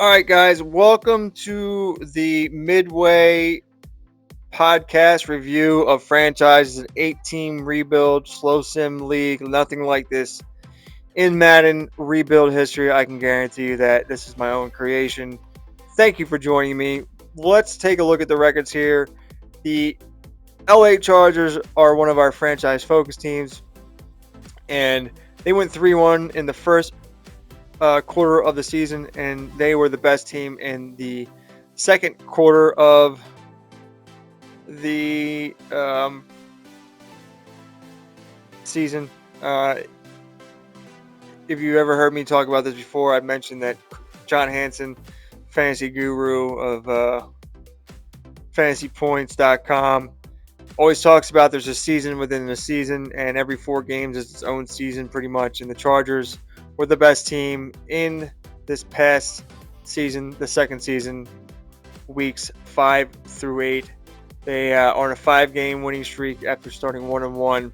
All right, guys, welcome to the Midway podcast review of franchises, an 8-team rebuild, slow sim league, nothing like this in Madden rebuild history. I can guarantee you that this is my own creation. Thank you for joining me. Let's take a look at the records here. The LA Chargers are one of our franchise focus teams, and they went 3-1 in the first quarter of the season, and they were the best team in the second quarter of the season. Uh, if you ever heard me talk about this before, I mentioned that John Hansen, fantasy guru of fantasypoints.com, always talks about there's a season within a season, and every 4 games is its own season pretty much. And the Chargers were the best team in this past season, the second season, weeks 5 through 8. They are on a 5-game winning streak after starting 1-1.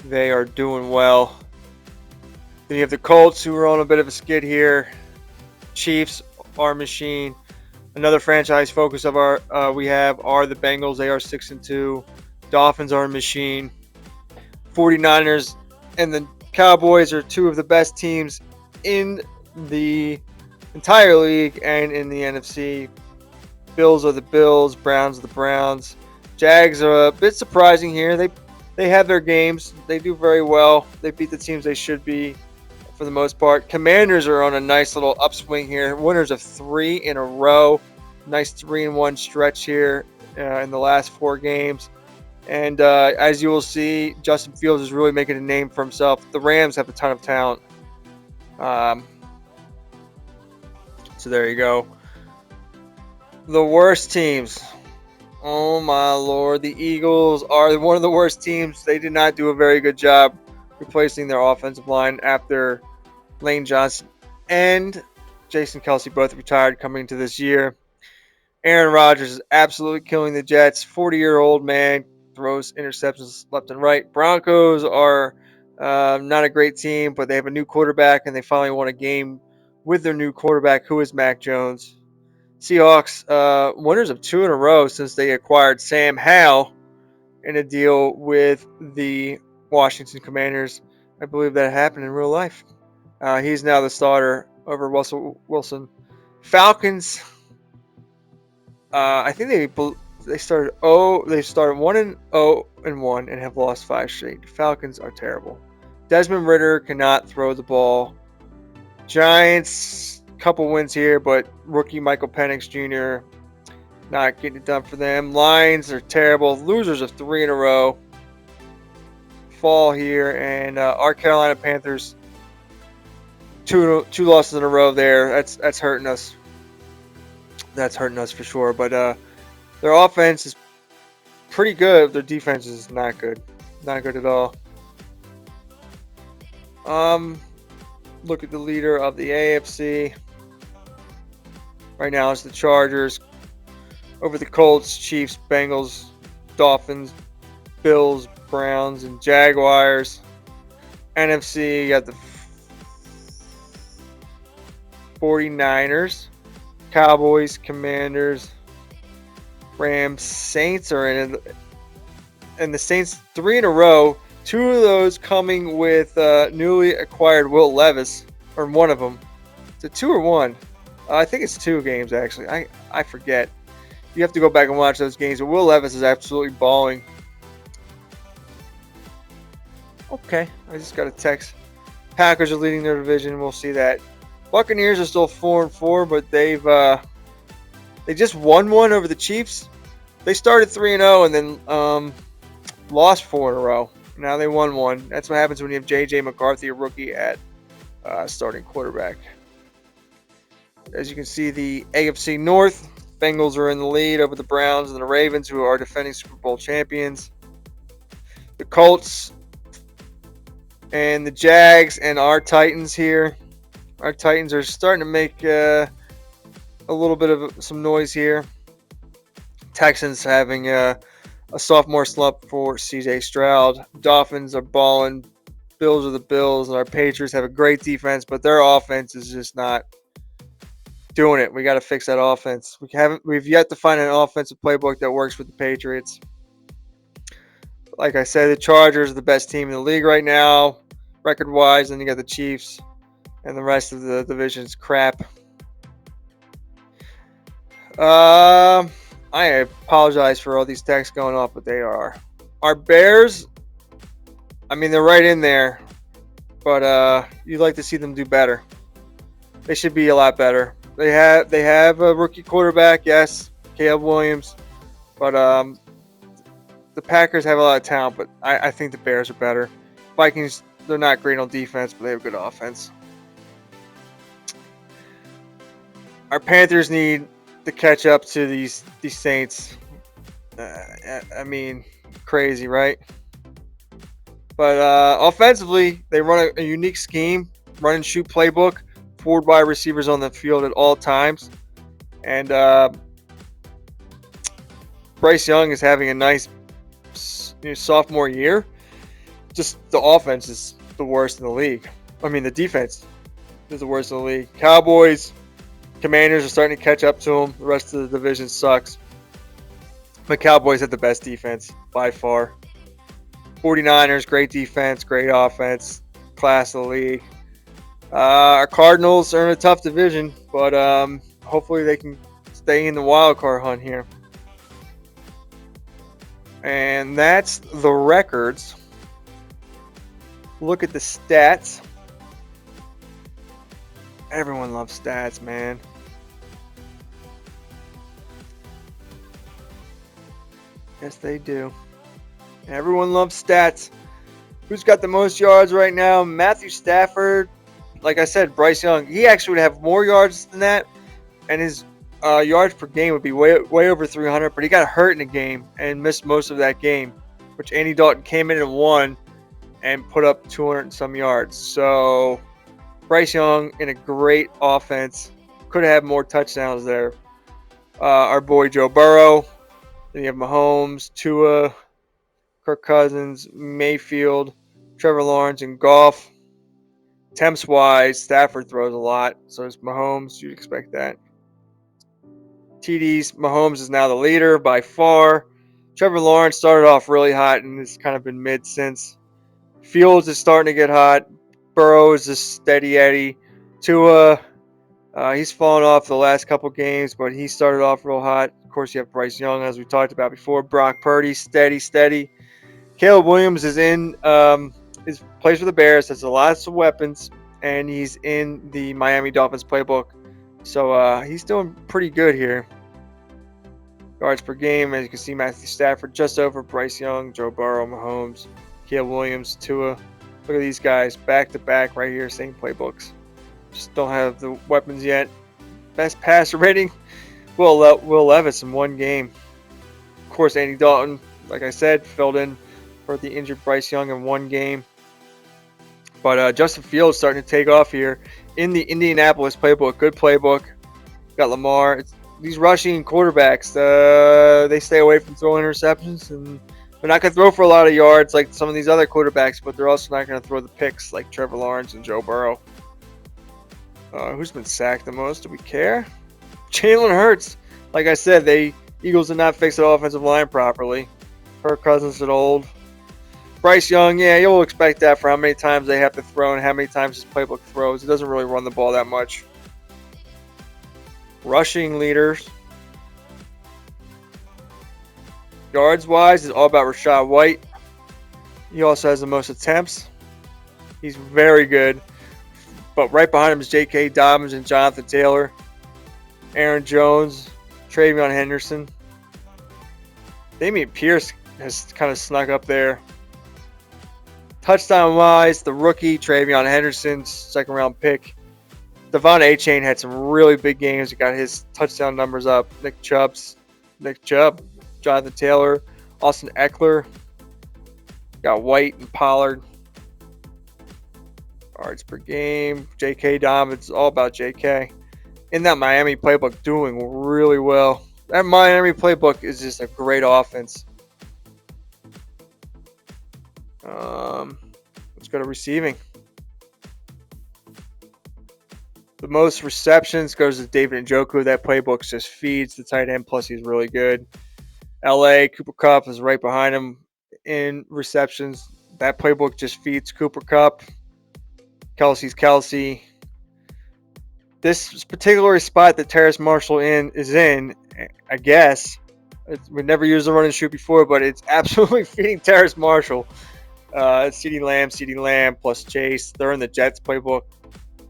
They are doing well. Then you have the Colts, who are on a bit of a skid here. Chiefs, our machine. Another franchise focus of our we have are the Bengals. They are 6-2. Dolphins are a machine. 49ers and the Cowboys are two of the best teams in the entire league and in the NFC. Bills are the Bills. Browns are the Browns. Jags are a bit surprising here. They have their games. They do very well. They beat the teams they should be for the most part. Commanders are on a nice little upswing here. Winners of 3 in a row. Nice 3-1 stretch here in the last 4 games. And as you will see, Justin Fields is really making a name for himself. The Rams have a ton of talent. So there you go. The worst teams. Oh my lord. The Eagles are one of the worst teams. They did not do a very good job replacing their offensive line after Lane Johnson and Jason Kelce both retired coming into this year. Aaron Rodgers is absolutely killing the Jets. 40-year-old man throws interceptions left and right. Broncos are not a great team, but they have a new quarterback, and they finally won a game with their new quarterback, who is Mac Jones. Seahawks, winners of 2 in a row since they acquired Sam Howell in a deal with the Washington Commanders. I believe that happened in real life. He's now the starter over Russell Wilson. Falcons, I think they started 1-0-1 and have lost 5 straight. Falcons are terrible. Desmond Ridder cannot throw the ball. Giants, couple wins here, but rookie Michael Penix Jr. not getting it done for them. Lions are terrible. Losers of 3 in a row. Fall here, and our Carolina Panthers, two losses in a row there. That's hurting us. That's hurting us for sure. But their offense is pretty good. Their defense is not good. Not good at all. Look at the leader of the AFC. Right now it's the Chargers over the Colts, Chiefs, Bengals, Dolphins, Bills, Browns, and Jaguars. NFC, you got the 49ers, Cowboys, Commanders, Rams, Saints are in it. And the Saints 3 in a row. 2 of those coming with newly acquired Will Levis, or one of them. Is it 2 or 1? I think it's 2 games, actually. I forget. You have to go back and watch those games. But Will Levis is absolutely balling. Okay, I just got a text. Packers are leading their division. We'll see that. Buccaneers are still 4-4, but they just won one over the Chiefs. They started 3-0 and then lost 4 in a row. Now they won one. That's what happens when you have J.J. McCarthy, a rookie, at starting quarterback. As you can see, the AFC North, Bengals are in the lead over the Browns and the Ravens, who are defending Super Bowl champions. The Colts and the Jags and our Titans here. Our Titans are starting to make a little bit of some noise here. Texans having a sophomore slump for CJ Stroud. Dolphins are balling. Bills are the Bills. And our Patriots have a great defense, but their offense is just not doing it. We got to fix that offense. We've yet to find an offensive playbook that works with the Patriots. Like I said, the Chargers are the best team in the league right now, record-wise. Then you got the Chiefs, and the rest of the division's crap. I apologize for all these texts going off, but they are. Our Bears, I mean, they're right in there, but you'd like to see them do better. They should be a lot better. They have a rookie quarterback, yes, Caleb Williams, but the Packers have a lot of talent, but I think the Bears are better. Vikings, they're not great on defense, but they have good offense. Our Panthers need to catch up to these Saints. I mean, crazy, right? But offensively, they run a unique scheme, run and shoot playbook, forward wide receivers on the field at all times. And Bryce Young is having a nice sophomore year. Just the offense is the worst in the league. I mean, the defense is the worst in the league. Cowboys, Commanders are starting to catch up to them. The rest of the division sucks. But Cowboys have the best defense by far. 49ers, great defense, great offense, class of the league. Our Cardinals are in a tough division, but hopefully they can stay in the wild card hunt here. And that's the records. Look at the stats. Everyone loves stats, man. Yes, they do. Everyone loves stats. Who's got the most yards right now? Matthew Stafford. Like I said, Bryce Young. He actually would have more yards than that, and his yards per game would be way over 300. But he got hurt in the game and missed most of that game, which Andy Dalton came in and won and put up 200 and some yards. So Bryce Young in a great offense. Could have had more touchdowns there. Our boy Joe Burrow. Then you have Mahomes, Tua, Kirk Cousins, Mayfield, Trevor Lawrence, and Goff. Temps-wise, Stafford throws a lot. So is Mahomes. You'd expect that. TDs, Mahomes is now the leader by far. Trevor Lawrence started off really hot and has kind of been mid since. Fields is starting to get hot. Burrow is just steady Eddie. Tua, he's fallen off the last couple games, but he started off real hot. Of course, you have Bryce Young, as we talked about before. Brock Purdy, steady. Caleb Williams is plays for the Bears, has lots of weapons, and he's in the Miami Dolphins playbook. So he's doing pretty good here. Yards per game, as you can see, Matthew Stafford just over Bryce Young, Joe Burrow, Mahomes, Caleb Williams, Tua. Look at these guys, back to back right here, same playbooks. Just don't have the weapons yet. Best passer rating, Will Levis in one game. Of course, Andy Dalton, like I said, filled in for the injured Bryce Young in one game. But Justin Fields starting to take off here in the Indianapolis playbook. Good playbook. Got Lamar. These rushing quarterbacks, they stay away from throwing interceptions, and they're not going to throw for a lot of yards like some of these other quarterbacks, but they're also not going to throw the picks like Trevor Lawrence and Joe Burrow. Who's been sacked the most? Do we care? Jalen Hurts. Like I said, Eagles did not fix the offensive line properly. Kirk Cousins is old. Bryce Young, yeah, you'll expect that for how many times they have to throw and how many times his playbook throws. He doesn't really run the ball that much. Rushing leaders. Yards-wise, it's all about Rachaad White. He also has the most attempts. He's very good. But right behind him is J.K. Dobbins and Jonathan Taylor. Aaron Jones, Travion Henderson. Damian Pierce has kind of snuck up there. Touchdown-wise, the rookie, Travion Henderson, second-round pick. Devon Achane had some really big games. He got his touchdown numbers up. Nick Chubb, Jonathan Taylor, Austin Eckler. Got White and Pollard. Yards per game. J.K. Dobbins, all about J.K. In that Miami playbook, doing really well. That Miami playbook is just a great offense. Let's go to receiving. The most receptions goes to David Njoku. That playbook just feeds the tight end, plus he's really good. LA, Cooper Kupp is right behind him in receptions. That playbook just feeds Cooper Kupp. Kelsey's Kelsey. This particular spot that Terrace Marshall is in, I guess, we've never used the run and shoot before, but it's absolutely feeding Terrace Marshall. CeeDee Lamb plus Chase. They're in the Jets playbook,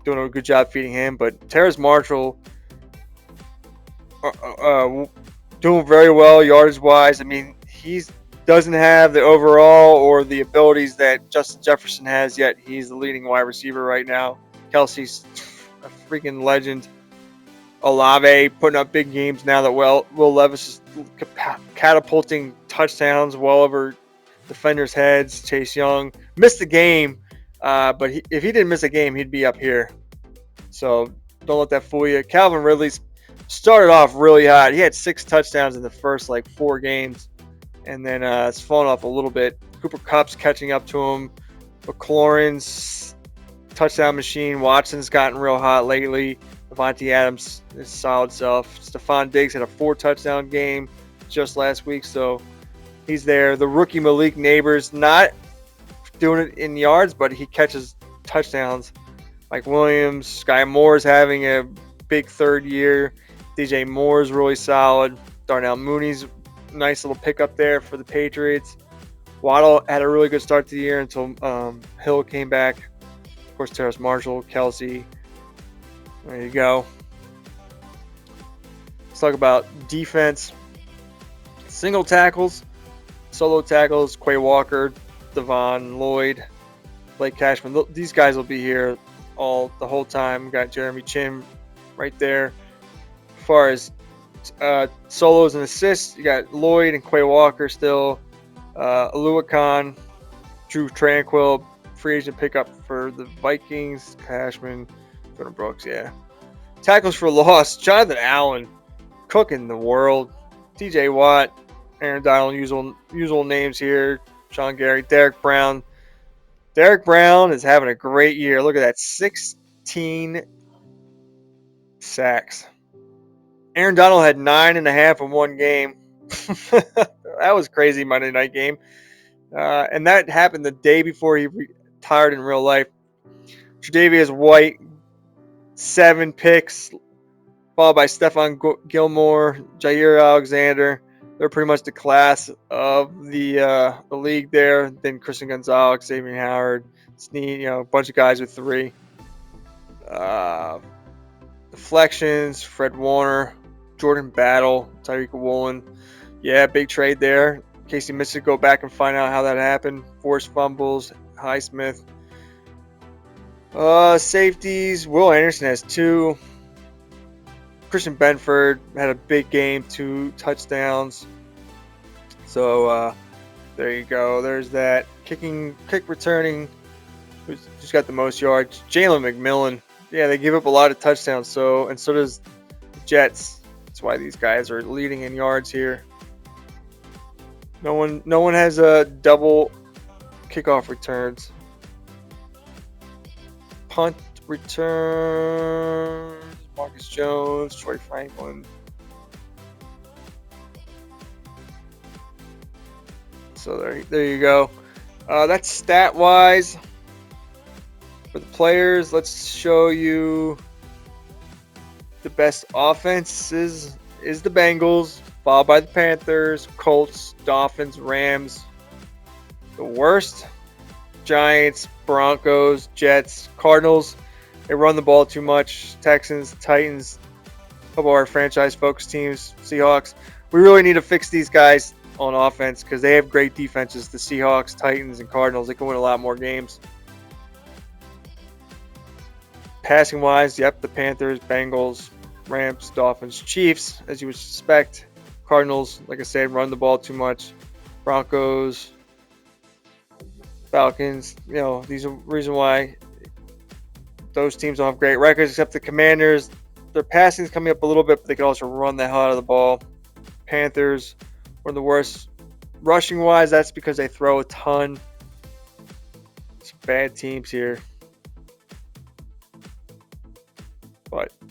doing a good job feeding him. But Terrace Marshall doing very well yardage wise. I mean, he doesn't have the overall or the abilities that Justin Jefferson has yet. He's the leading wide receiver right now. Kelsey's a freaking legend. Olave putting up big games now that Will Levis is catapulting touchdowns well over defenders' heads. Chase Young missed the game, but if he didn't miss a game, he'd be up here. So don't let that fool you. Calvin Ridley started off really hot. He had 6 touchdowns in the first 4 games, and then it's fallen off a little bit. Cooper Kupp's catching up to him. McLaurin's touchdown machine. Watson's gotten real hot lately. Devontae Adams is solid self. Stephon Diggs had a 4 touchdown game just last week, so he's there. The rookie Malik Neighbors not doing it in yards, but he catches touchdowns. Mike Williams, Sky Moore's having a big 3rd year. DJ Moore's really solid. Darnell Mooney's nice little pickup there for the Patriots. Waddle had a really good start to the year until Hill came back. Of course, Terrace Marshall, Kelsey. There you go. Let's talk about defense. Single tackles, solo tackles, Quay Walker, Devon Lloyd, Blake Cashman. These guys will be here the whole time. We got Jeremy Chin right there. As far as solos and assists, you got Lloyd and Quay Walker still. Aluakon, Drew Tranquil, free agent pickup for the Vikings. Cashman, Jordan Brooks, yeah. Tackles for loss, Jonathan Allen, cooking the world. TJ Watt, Aaron Donald, usual names here. Sean Gary, Derek Brown. Derek Brown is having a great year. Look at that, 16 sacks. Aaron Donald had 9.5 in one game. That was crazy Monday night game. And that happened the day before he retired in real life. Tre'Davious White, 7 picks, followed by Stephon Gilmore, Jair Alexander. They're pretty much the class of the league there. Then Christian Gonzalez, Xavier Howard, Snead, a bunch of guys with 3. Deflections, Fred Warner, Jordan Battle, Tyreek Woolen. Yeah, big trade there. In case you missed it, go back and find out how that happened. Forced fumbles, Highsmith. Safeties, Will Anderson has 2. Christian Benford had a big game, 2 touchdowns. So there you go. There's that. Kick returning. Who's got the most yards? Jalen McMillan. Yeah, they give up a lot of touchdowns. So does the Jets. That's why these guys are leading in yards here. No one has a double kickoff returns. Punt return. Marcus Jones, Troy Franklin. So there you go. That's stat wise for the players. Let's show you the best offenses is the Bengals, followed by the Panthers, Colts, Dolphins, Rams. The worst, Giants, Broncos, Jets, Cardinals. They run the ball too much. Texans, Titans, a couple of our franchise-focused teams, Seahawks. We really need to fix these guys on offense because they have great defenses. The Seahawks, Titans, and Cardinals, they can win a lot more games. Passing-wise, yep, the Panthers, Bengals, Rams, Dolphins, Chiefs, as you would suspect. Cardinals, like I said, run the ball too much. Broncos, Falcons, these are the reason why those teams don't have great records, except the Commanders. Their passing is coming up a little bit, but they can also run the hell out of the ball. Panthers, one of the worst rushing-wise. That's because they throw a ton. Some bad teams here.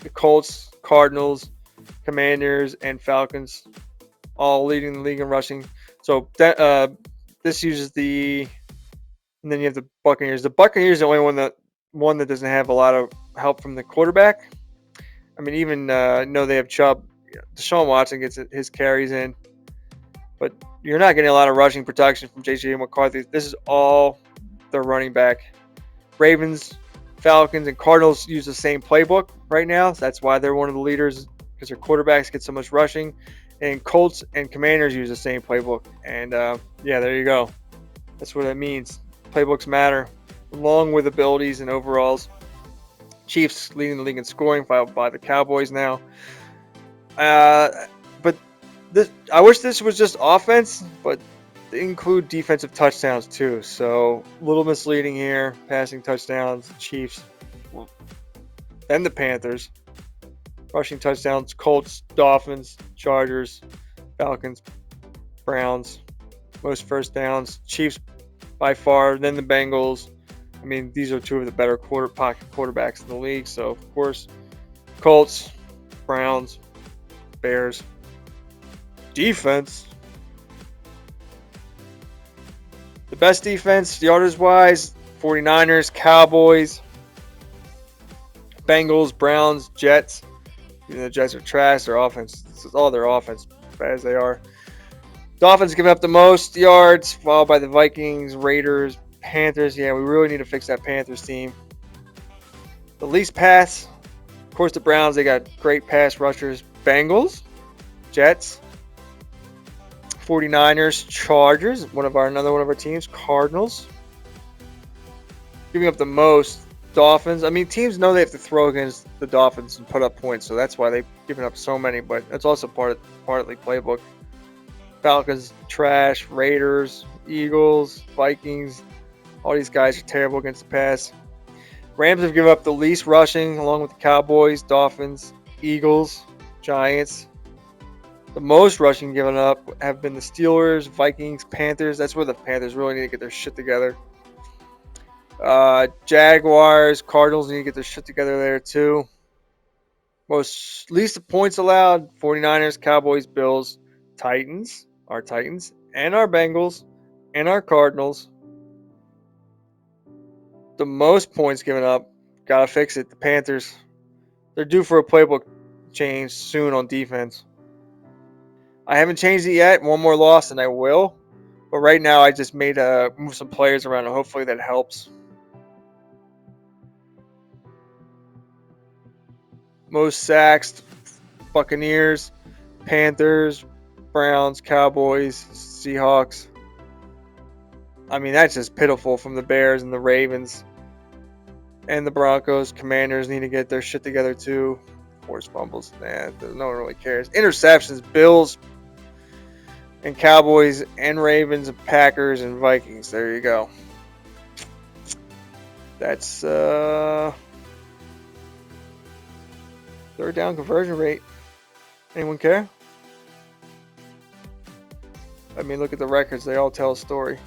The Colts, Cardinals, Commanders, and Falcons all leading the league in rushing. So this uses the, and then you have the Buccaneers. The Buccaneers are the only one that doesn't have a lot of help from the quarterback. I mean, even know they have Chubb. Deshaun Watson gets his carries in, but you're not getting a lot of rushing protection from J.J. McCarthy. This is all their running back. Ravens, Falcons, and Cardinals use the same playbook right now. So that's why they're one of the leaders, because their quarterbacks get so much rushing. And Colts and Commanders use the same playbook. And yeah, there you go. That's what that means. Playbooks matter, along with abilities and overalls. Chiefs leading the league in scoring, followed by the Cowboys now. But I wish this was just offense, but they include defensive touchdowns too. So a little misleading here. Passing touchdowns, Chiefs, then the Panthers. Rushing touchdowns, Colts, Dolphins, Chargers, Falcons, Browns. Most first downs, Chiefs by far, then the Bengals. I mean, these are two of the better pocket quarterbacks in the league. So, of course, Colts, Browns, Bears. Defense. The best defense, yardage-wise, 49ers, Cowboys, Bengals, Browns, Jets. Even the Jets are trash. Their offense, this is all their offense, bad as they are. Dolphins giving up the most yards, followed by the Vikings, Raiders, Panthers. Yeah, we really need to fix that Panthers team. The least pass, of course, the Browns. They got great pass rushers. Bengals, Jets, 49ers, Chargers. Another one of our teams. Cardinals. Giving up the most. Dolphins. I mean, teams know they have to throw against the Dolphins and put up points, so that's why they've given up so many. But it's also partly playbook. Falcons, trash. Raiders, Eagles, Vikings. All these guys are terrible against the pass. Rams have given up the least rushing, along with the Cowboys, Dolphins, Eagles, Giants. The most rushing given up have been the Steelers, Vikings, Panthers. That's where the Panthers really need to get their shit together. Jaguars, Cardinals need to get their shit together there too. Least points allowed, 49ers, Cowboys, Bills, Titans, and our Bengals, and our Cardinals. The most points given up, gotta fix it, the Panthers. They're due for a playbook change soon on defense. I haven't changed it yet. One more loss and I will. But right now I just move some players around and hopefully that helps. Most sacks, Buccaneers, Panthers, Browns, Cowboys, Seahawks. I mean, that's just pitiful from the Bears and the Ravens. And the Broncos. Commanders need to get their shit together too. Forced fumbles. Nah, no one really cares. Interceptions, Bills and Cowboys and Ravens and Packers and Vikings. There you go. That's third down conversion rate. Anyone care? I mean, look at the records. They all tell a story.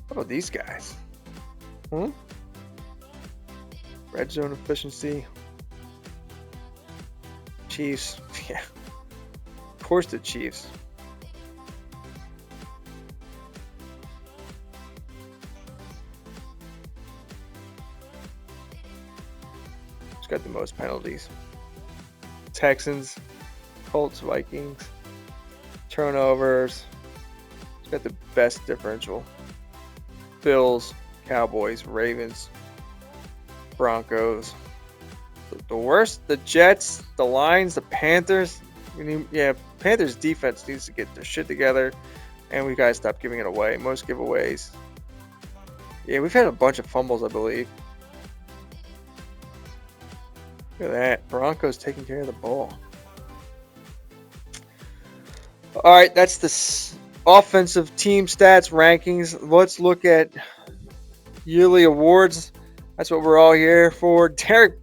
How about these guys? Red zone efficiency. Chiefs. Yeah. Of course the Chiefs. It's got the most penalties. Texans, Colts, Vikings. Turnovers. It's got the best differential. Bills, Cowboys, Ravens, Broncos. The worst, the Jets, the Lions, the Panthers. Panthers defense needs to get their shit together, and we gotta stop giving it away. Most giveaways. Yeah, we've had a bunch of fumbles, I believe. Look at that. Broncos taking care of the ball. All right, that's the offensive team stats rankings. Let's look at yearly awards. That's what we're all here for. Derek,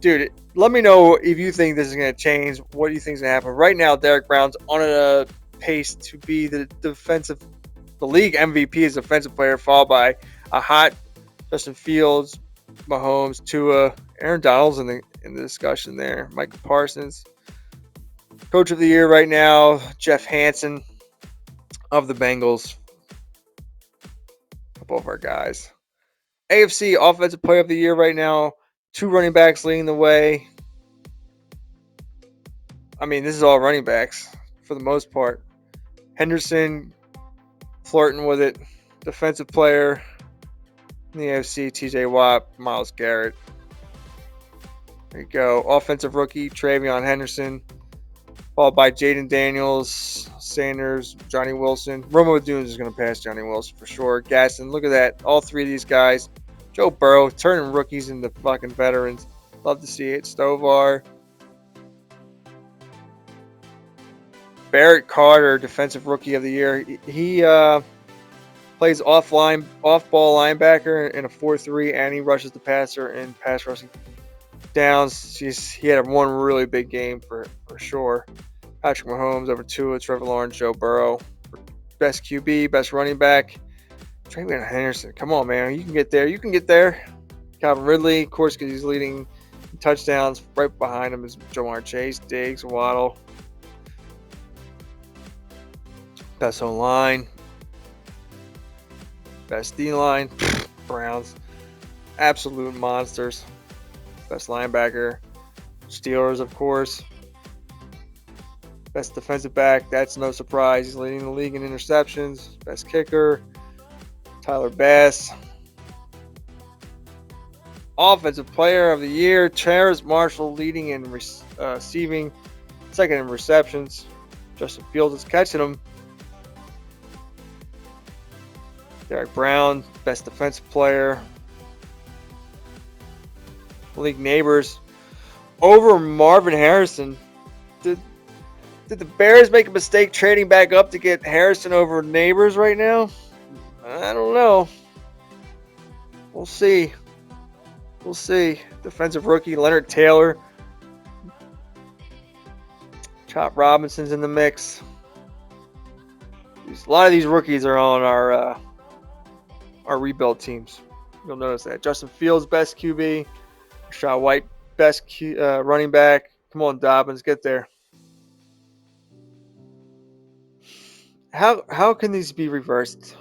dude, let me know if you think this is going to change. What do you think is going to happen? Right now, Derek Brown's on a pace to be the league MVP as defensive player, followed by a hot Justin Fields, Mahomes, Tua, Aaron Donald's in the discussion there. Michael Parsons, Coach of the Year right now. Jeff Hansen of the Bengals. A couple of our guys. AFC Offensive Player of the Year right now. 2 running backs leading the way. I mean, this is all running backs for the most part. Henderson flirting with it. Defensive player in the AFC, TJ Watt, Myles Garrett. There you go. Offensive rookie, Travion Henderson. Followed by Jaden Daniels, Sanders, Johnny Wilson. Romo Dunes is going to pass Johnny Wilson for sure. Gaston, look at that. All 3 of these guys. Joe Burrow turning rookies into fucking veterans. Love to see it. Stovar. Barrett Carter, Defensive Rookie of the Year. He plays off-ball linebacker in a 4-3, and he rushes the passer in pass rushing downs. He had one really big game for sure. Patrick Mahomes over Tua, Trevor Lawrence, Joe Burrow. Best QB, best running back. Travion Henderson. Come on, man. You can get there. You can get there. Calvin Ridley, of course, because he's leading touchdowns. Right behind him is Jamar Chase, Diggs, Waddle. Best O-line. Best D-line. Browns. Absolute monsters. Best linebacker. Steelers, of course. Best defensive back. That's no surprise. He's leading the league in interceptions. Best kicker. Tyler Bass. Offensive Player of the Year. Terrace Marshall leading in receiving. Second in receptions. Justin Fields is catching them. Derek Brown, best defensive player. League neighbors. Over Marvin Harrison. Did the Bears make a mistake trading back up to get Harrison over Neighbors right now? I don't know. We'll see. We'll see. Defensive rookie Leonard Taylor. Chop Robinson's in the mix. A lot of these rookies are on our rebuild teams. You'll notice that. Justin Fields, best QB. Rashad White, best running back. Come on, Dobbins, get there. How can these be reversed?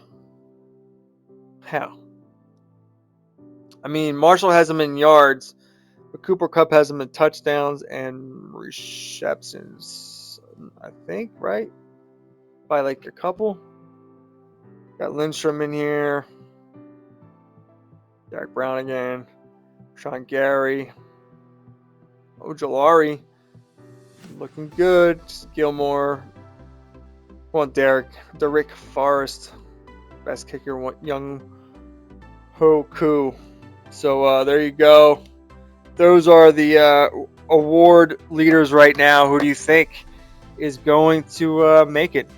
How? I mean, Marshall has them in yards, but Cooper Kupp has them in touchdowns and receptions. I think, right? By like a couple. Got Lindstrom in here. Derek Brown again. Sean Gary. Ojolari. Looking good. Gilmore. Come on, Derek Forrest. Best kicker, Young Ho Koo. So there you go. Those are the award leaders right now. Who do you think is going to make it?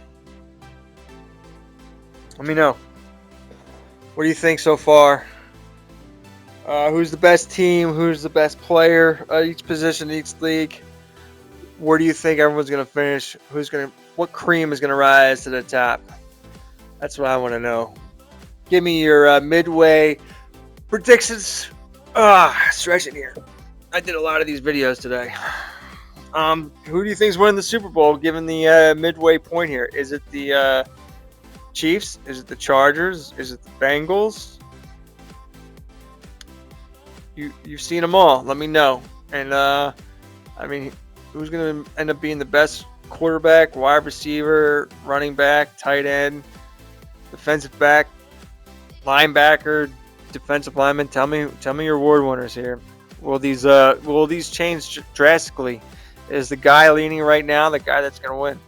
Let me know. What do you think so far? Who's the best team? Who's the best player? Each position, each league. Where do you think everyone's going to finish? What cream is going to rise to the top? That's what I want to know. Give me your Midway predictions. Stretching here. I did a lot of these videos today. Who do you think is winning the Super Bowl given the Midway point here? Is it the Chiefs? Is it the Chargers? Is it the Bengals? You've seen them all. Let me know. And I mean, who's going to end up being the best quarterback, wide receiver, running back, tight end, defensive back, linebacker, defensive lineman? Tell me your award winners here. Will these change drastically? Is the guy leaning right now the guy that's going to win?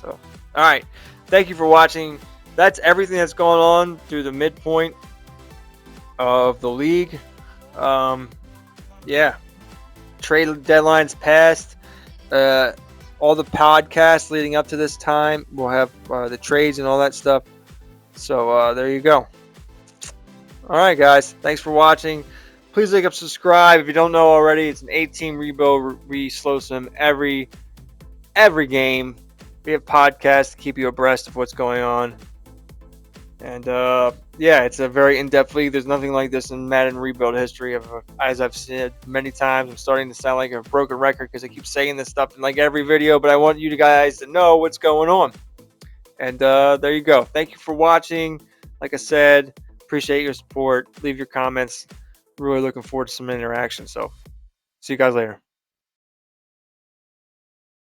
So, all right. Thank you for watching. That's everything that's going on through the midpoint of the league. Yeah. Trade deadlines passed. All the podcasts leading up to this time, we'll have the trades and all that stuff. So there you go. All right, guys. Thanks for watching. Please like up, subscribe. If you don't know already, it's an 8-team rebuild. We slow sim every game. We have podcasts to keep you abreast of what's going on. And Yeah, it's a very in-depth league. There's nothing like this in Madden rebuild history. As I've said many times, I'm starting to sound like a broken record because I keep saying this stuff in like every video, but I want you guys to know what's going on. And there you go. Thank you for watching. Like I said, appreciate your support. Leave your comments. Really looking forward to some interaction. So see you guys later.